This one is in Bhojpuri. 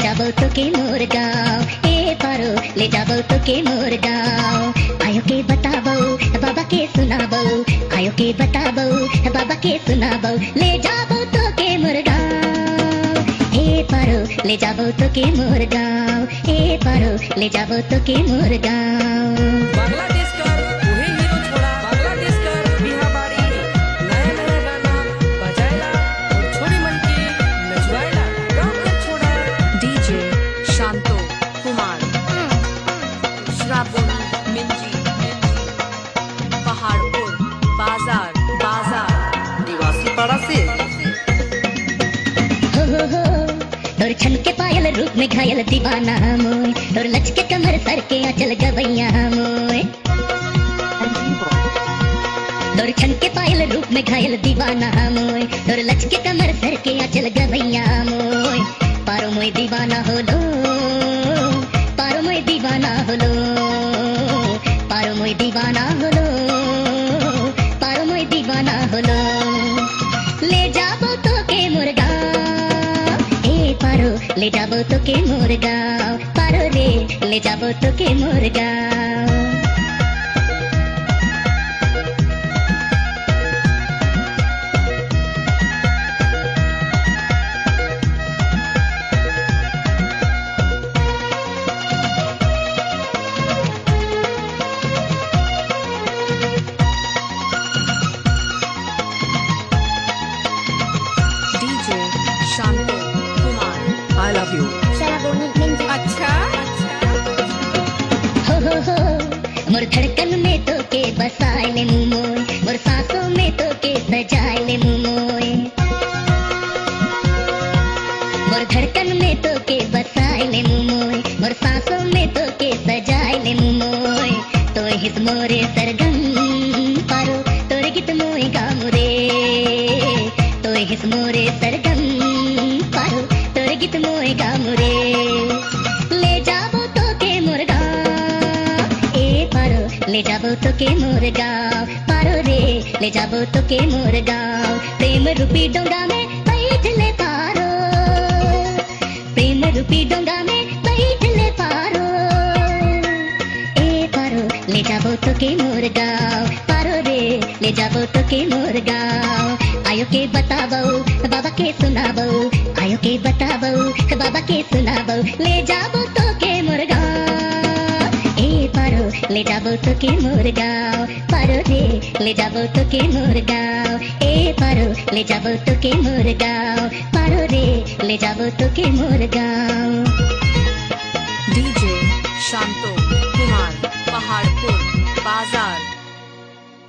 যাবো তোকে মোর গাঁও, এ পারো ले যাবো তোকে মোর গাঁও। आयो के बताबो बाबा के सुनाबो, आयो के बताबो बाबा के सुनाबो, ले जाबो তোকে মোর গাঁও, এ পারো ले যাবো তোকে মোর গাঁও, এ পারো ले যাবো তোকে মোর গাঁও। बांग्लादेश कर उहे हीरो छोड़ा, बांग्लादेश कर बिहा बाड़ी, नया नया गाना बजाएला और छोरी मन के नचवाएला, गाँव घर छोड़ा। डीजे शांतो कुमार, श्रावण मिंजी, पहाड़पुर बाजार बाजार। निवासी पाड़ा से हो तोर छन के पायल रूप में घायल दीवाना मोय, तोर लच के कमर सर के आंचल गवैया मोय। तोर छन के पायल रूप में घायल दीवाना मोय, तोर लच के कमर सर के आंचल गवैया मोय। पारो मोय दीवाना होलो, पारो मोय दीवाना होलो, पारो मोय दीवाना होलो, पारो मोय दीवाना होलो। ले जाबो তোকে মোর গাঁও, এ পারো ले যাবো তোকে মোর গাঁও, পারো রে ले যাবো তোকে মোর গাঁও। DJ Shanto Kumar, I love you. अच्छा हो मोर धड़कन में तो के बसाए ले मोय, मोर सांसों में तो के सजाए ले मोय। मोर धड़कन में तो के बसाए ले मोय, मोर सांसों में तो के सजाए ले मोय। तो हित मोरे सरगम पारो तोर गीत मोय गाम रे, तो हित मोरे सरगम पारो तोर गीत मोय गाम रे। ले जाबो তোকে মোর গাঁও, এ পারো ले যাবো তোকে মোর গাঁও, পারো রে ले যাবো তোকে মোর গাঁও। प्रेम रूपी डोंगा में बैठ ले पारो, प्रेम रूपी डोंगा में बैठ ले पारो, ए पारो ले যাবো তোকে মোর গাঁও, पारो रे ले যাবো তোকে মোর গাঁও। आयो के बताबो बाबा के सुनाबो, आयो के बताबो बाबा के सुनाबो, ले যাবো তোকে মোর গাঁও, এ পারো ले যাবো তোকে মোর গাঁও, পারো রে ले যাবো তোকে মোর গাঁও, এ পারো ले যাবো তোকে মোর গাঁও, পারো রে ले যাবো তোকে মোর গাঁও। डीजे शांतो कुमार, पहाड़पुर बाजार।